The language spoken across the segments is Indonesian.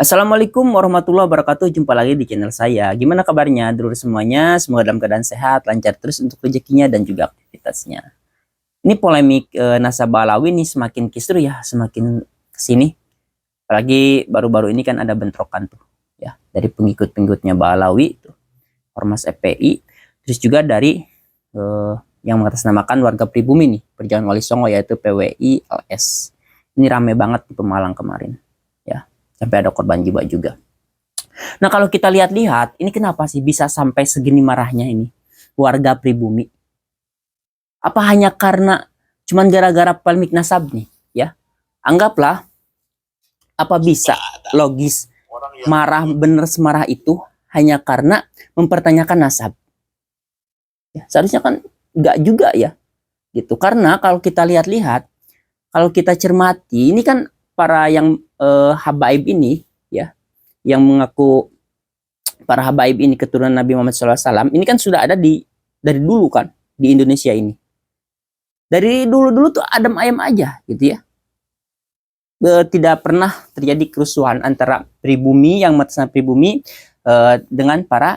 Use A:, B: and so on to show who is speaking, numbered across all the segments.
A: Assalamualaikum warahmatullahi wabarakatuh. Jumpa lagi di channel saya. Gimana kabarnya, dulur semuanya? Semoga dalam keadaan sehat, lancar terus untuk rezekinya dan juga aktivitasnya. Ini polemik nasabah Alawi nih semakin kisru ya, semakin kesini. Apalagi baru-baru ini kan ada bentrokan tuh, ya, dari pengikut-pengikutnya Balawi, tuh, Ormas FPI, terus juga dari yang mengatasnamakan warga pribumi nih, Perjuangan Wali Songo yaitu PWI LS. Ini rame banget di Pemalang kemarin, ya, sampai ada korban jiwa juga. Nah, kalau kita lihat-lihat, ini kenapa sih bisa sampai segini marahnya ini warga pribumi? Apa hanya karena cuman gara-gara polemik nasab nih, ya? Anggaplah apa bisa logis marah bener semarah itu hanya karena mempertanyakan nasab. Ya, seharusnya kan enggak juga ya, gitu. Karena kalau kita lihat-lihat, kalau kita cermati, ini kan para yang habaib ini, ya, yang mengaku para habaib ini keturunan Nabi Muhammad SAW, ini kan sudah ada dari dulu kan di Indonesia ini. Dari dulu-dulu tuh adem ayam aja gitu ya. Tidak pernah terjadi kerusuhan antara pribumi yang mengatasnamakan pribumi dengan para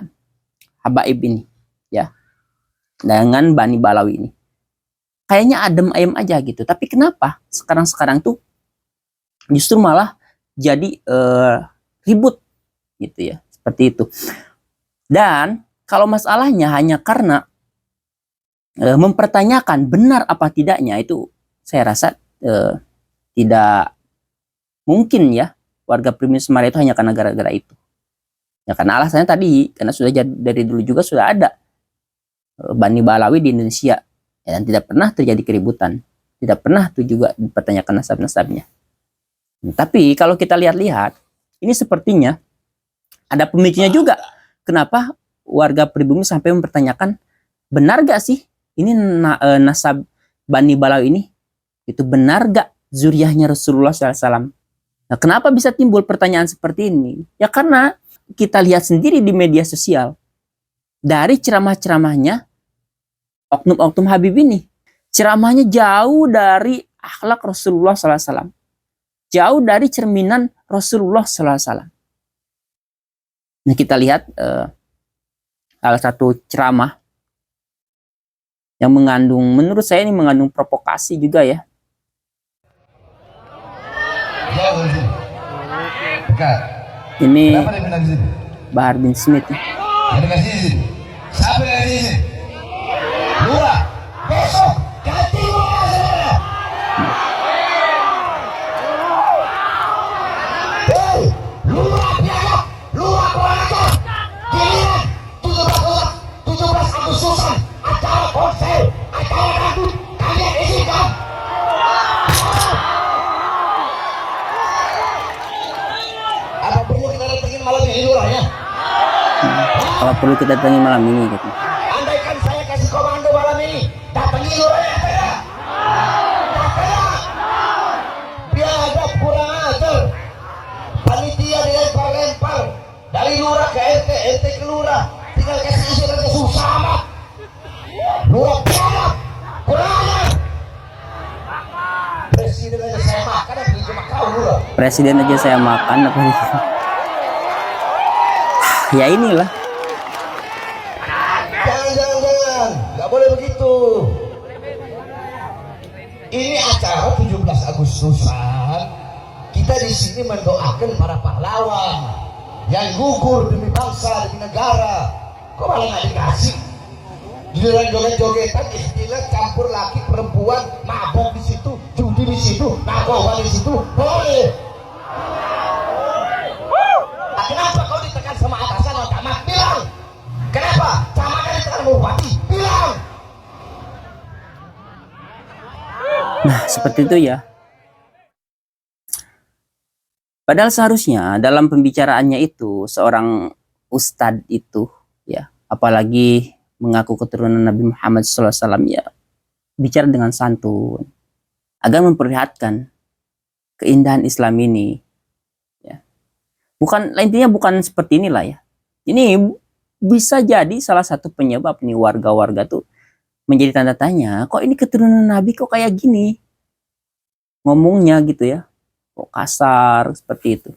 A: habaib ini, ya, dengan Bani Balawi ini. Kayaknya adem ayam aja gitu. Tapi kenapa sekarang tuh justru malah jadi ribut gitu ya, seperti itu. Dan kalau masalahnya hanya karena mempertanyakan benar apa tidaknya, itu saya rasa tidak mungkin ya warga pribumi Semarang itu hanya karena gara-gara itu. Ya karena alasannya tadi, karena sudah dari dulu juga sudah ada Bani Balawi di Indonesia, ya, dan tidak pernah terjadi keributan, tidak pernah tuh juga dipertanyakan nasab-nasabnya. Tapi kalau kita lihat-lihat, ini sepertinya ada pemicunya juga. Kenapa warga pribumi sampai mempertanyakan benar gak sih ini nasab Bani Balawi ini itu benar gak zuriyahnya Rasulullah SAW? Nah, kenapa bisa timbul pertanyaan seperti ini? Ya karena kita lihat sendiri di media sosial, dari ceramah-ceramahnya oknum-oknum Habib ini, ceramahnya jauh dari akhlak Rasulullah SAW, jauh dari cerminan Rasulullah SAW. Nah, kita lihat salah satu ceramah yang mengandung, menurut saya ini mengandung provokasi juga ya. Ini Bahar bin Smith. Siapa yang di sini? Lurah, besok ganti lurah. Hei, lurah biadab, lurah kurang ajar. Giliran 17 Agustusan, acara konser, acara dangdut, kalian izinkan? Apa perlu kita datengin malam ini lurahnya? Apa perlu kita datengin malam ini gitu? Andaikan saya kasih komando malam ini, datangi lurahnya apa ya? Biadab kurang ajar. Panitia dilempar-lempar dari lurah ke RT, RT ke lurah, tinggal kasih izin aja susah amat. Lurah biadab kurang ajar. Presiden aja saya makan, apa cuma kau lurah? Presiden aja saya makan, apa itu? Ya inilah. Jangan, nggak boleh begitu. Ini acara 17 Agustusan. Kita di sini mendoakan para pahlawan yang gugur demi bangsa, demi negara. Kok malah nggak dikasih? Giliran joget-jogetan, istilah campur laki perempuan, mabuk di situ, judi di situ, narkoba di situ, boleh. Nah, kenapa kau ditekan sama atasan yang camat? Bilang. Kenapa? Camatnya ditekan sama bupati? Bilang. Nah, seperti itu ya. Padahal seharusnya dalam pembicaraannya itu seorang ustadz itu, ya, apalagi mengaku keturunan Nabi Muhammad SAW, ya, bicara dengan santun agar memperlihatkan keindahan Islam ini, ya. Bukan, intinya bukan seperti inilah ya. Ini bisa jadi salah satu penyebab nih warga-warga tuh menjadi tanda tanya, kok ini keturunan Nabi kok kayak gini ngomongnya gitu ya, kok kasar seperti itu.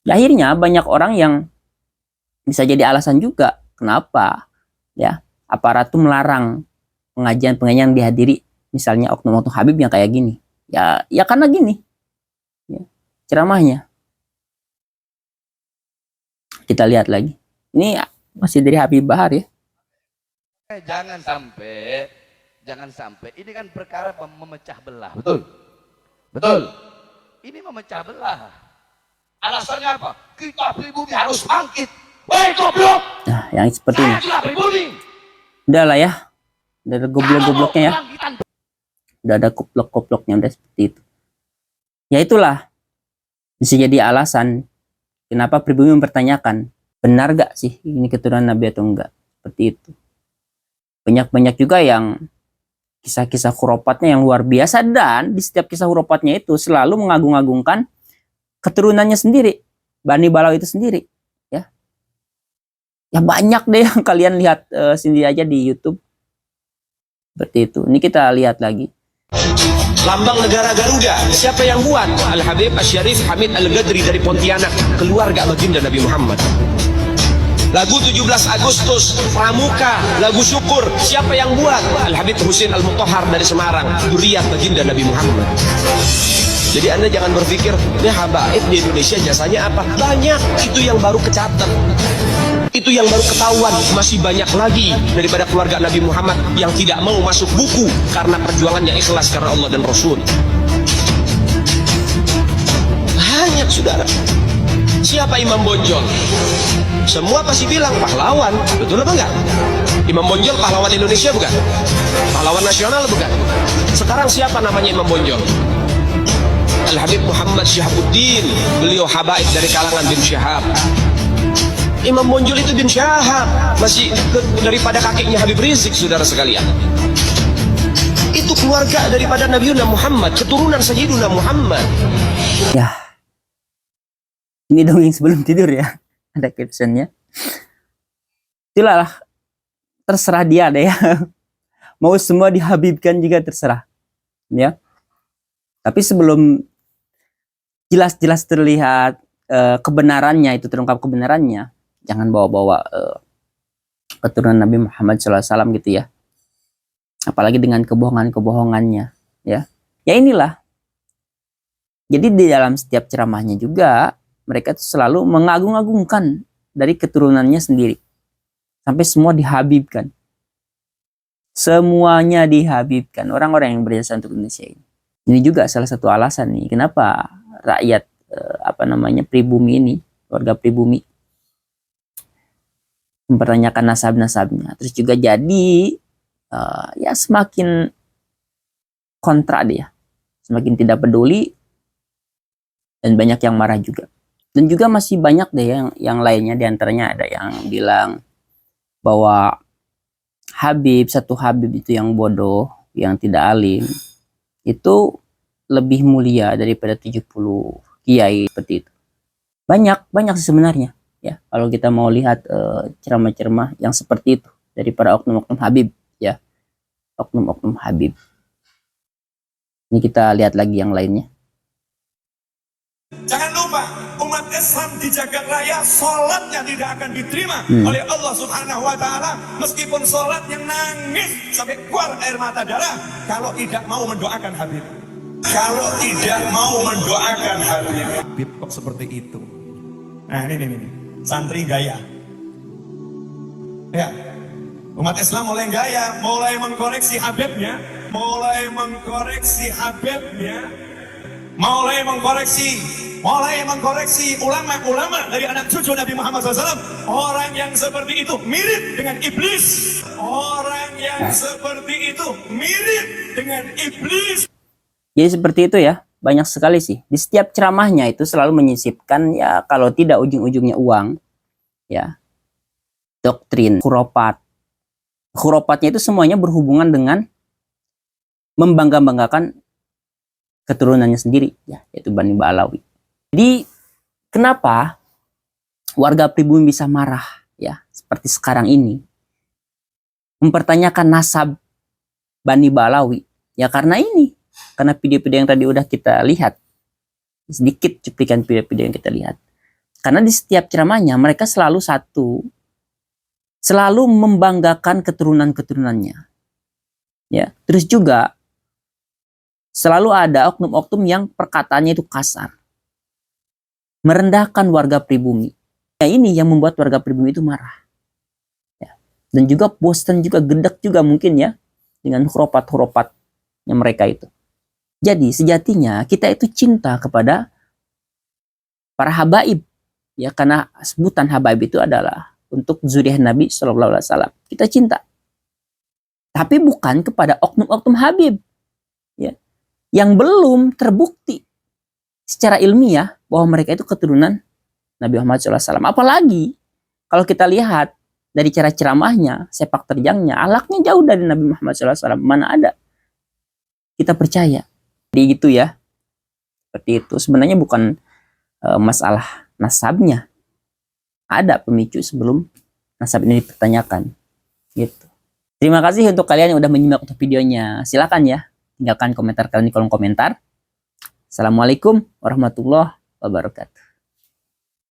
A: Akhirnya banyak orang yang bisa jadi alasan juga kenapa ya aparat tuh melarang pengajian-pengajian dihadiri, misalnya oknum-oknum Habib yang kayak gini. Ya karena gini ya, ceramahnya. Kita lihat lagi. Ini masih dari Habib Bahar ya.
B: Jangan sampai ini kan perkara memecah belah, betul? Betul. Ini memecah belah. Alasannya apa? Kita pribumi harus bangkit. Woi goblok.
A: Nah, yang seperti ini.
B: Kita pribumi.
A: Udah lah ya. Udah ada goblok-gobloknya ya. Udah ada goblok-gobloknya, udah seperti itu. Ya itulah. Bisa jadi alasan kenapa pribumi mempertanyakan, benar gak sih ini keturunan Nabi atau enggak? Seperti itu. Banyak-banyak juga yang kisah-kisah khurafatnya yang luar biasa, dan di setiap kisah khurafatnya itu selalu mengagung-agungkan keturunannya sendiri, Bani Balawi itu sendiri. Ya banyak deh yang kalian lihat sendiri aja di YouTube. Seperti itu. Ini kita lihat lagi.
C: Lambang negara Garuda, siapa yang buat? Al-Habib Asy-Syarif Hamid Al-Ghadri dari Pontianak, keluarga baginda Nabi Muhammad. Lagu 17 Agustus, Pramuka, lagu syukur, siapa yang buat? Al-Habib Husin Al-Mutahhar dari Semarang, dzurriyyah baginda Nabi Muhammad. Jadi Anda jangan berpikir, ini habaib di Indonesia jasanya apa? Banyak, itu yang baru kecatat. Itu yang baru ketahuan. Masih banyak lagi daripada keluarga Nabi Muhammad yang tidak mau masuk buku karena perjuangannya ikhlas karena Allah dan Rasul. Banyak, saudara. Siapa Imam Bonjol? Semua pasti bilang pahlawan, betul apa enggak? Imam Bonjol pahlawan Indonesia bukan? Pahlawan nasional bukan? Sekarang siapa namanya Imam Bonjol? Al-Habib Muhammad Syihabuddin, beliau habaib dari kalangan bin Syihab. Imam Bonjol itu bin Syihab, masih daripada kakeknya Habib Rizik, saudara sekalian. Itu keluarga daripada Nabi Muhammad, keturunan Sayyiduna Muhammad.
A: Ya, ini dongeng sebelum tidur ya, ada captionnya. Itulah, terserah dia deh ya. Mau semua dihabibkan juga terserah, ya. Tapi sebelum jelas-jelas terlihat kebenarannya, itu terungkap kebenarannya, jangan bawa-bawa keturunan Nabi Muhammad SAW gitu ya. Apalagi dengan kebohongan-kebohongannya, ya. Ya inilah. Jadi di dalam setiap ceramahnya juga mereka tuh selalu mengagung-agungkan dari keturunannya sendiri. Sampai semua dihabibkan. Semuanya dihabibkan orang-orang yang berjasa untuk Indonesia ini. Ini juga salah satu alasan nih kenapa rakyat pribumi ini, warga pribumi mempertanyakan nasab-nasabnya. Terus juga jadi ya semakin kontra dia, semakin tidak peduli, dan banyak yang marah juga. Dan juga masih banyak deh yang lainnya, diantaranya ada yang bilang bahwa satu Habib itu yang bodoh, yang tidak alim, itu lebih mulia daripada 70 kiai seperti itu. Banyak sih sebenarnya ya, kalau kita mau lihat ceramah-ceramah yang seperti itu dari para oknum-oknum Habib ya, oknum-oknum Habib. Ini kita lihat lagi yang lainnya.
D: Jangan lupa, umat Islam di jagat raya sholatnya tidak akan diterima oleh Allah Subhanahu wa Ta'ala, meskipun sholatnya nangis sampai keluar air mata darah kalau tidak mau mendoakan Habib. Kalau tidak mau mendoakan Habib kok seperti itu. Nah ini santri gaya ya, umat Islam mulai gaya, mulai mengkoreksi Habibnya, mulai mengkoreksi ulama-ulama dari anak cucu Nabi Muhammad SAW. Orang yang seperti itu mirip dengan iblis.
A: Jadi seperti itu ya, banyak sekali sih. Di setiap ceramahnya itu selalu menyisipkan ya, kalau tidak ujung-ujungnya uang, ya, doktrin, khurafat. Khurafatnya itu semuanya berhubungan dengan membangga-banggakan keturunannya sendiri, ya, yaitu Bani Balawi. Jadi kenapa warga pribumi bisa marah ya seperti sekarang ini, mempertanyakan nasab Bani Balawi? Ya karena video-video yang tadi udah kita lihat, sedikit cuplikan video-video yang kita lihat. Karena di setiap ceramahnya mereka selalu satu, selalu membanggakan keturunan-keturunannya. Ya, terus juga selalu ada oknum-oknum yang perkataannya itu kasar, merendahkan warga pribumi. Ya, ini yang membuat warga pribumi itu marah. Ya. Dan juga bosan juga, gedek juga mungkin ya dengan hurufat-hurufatnya mereka itu. Jadi sejatinya kita itu cinta kepada para habaib. Ya, karena sebutan habaib itu adalah untuk zuriyah Nabi Shallallahu Alaihi Wasallam. Kita cinta, tapi bukan kepada oknum-oknum habib, ya, yang belum terbukti secara ilmiah bahwa mereka itu keturunan Nabi Muhammad SAW. Apalagi kalau kita lihat dari cara ceramahnya, sepak terjangnya, alaknya jauh dari Nabi Muhammad SAW. Mana ada kita percaya? Jadi gitu ya, seperti itu. Sebenarnya bukan masalah nasabnya, ada pemicu sebelum nasab ini dipertanyakan, gitu. Terima kasih untuk kalian yang udah menyimak untuk videonya. Silakan ya, tinggalkan komentar kalian di kolom komentar. Assalamualaikum warahmatullahi wabarakatuh.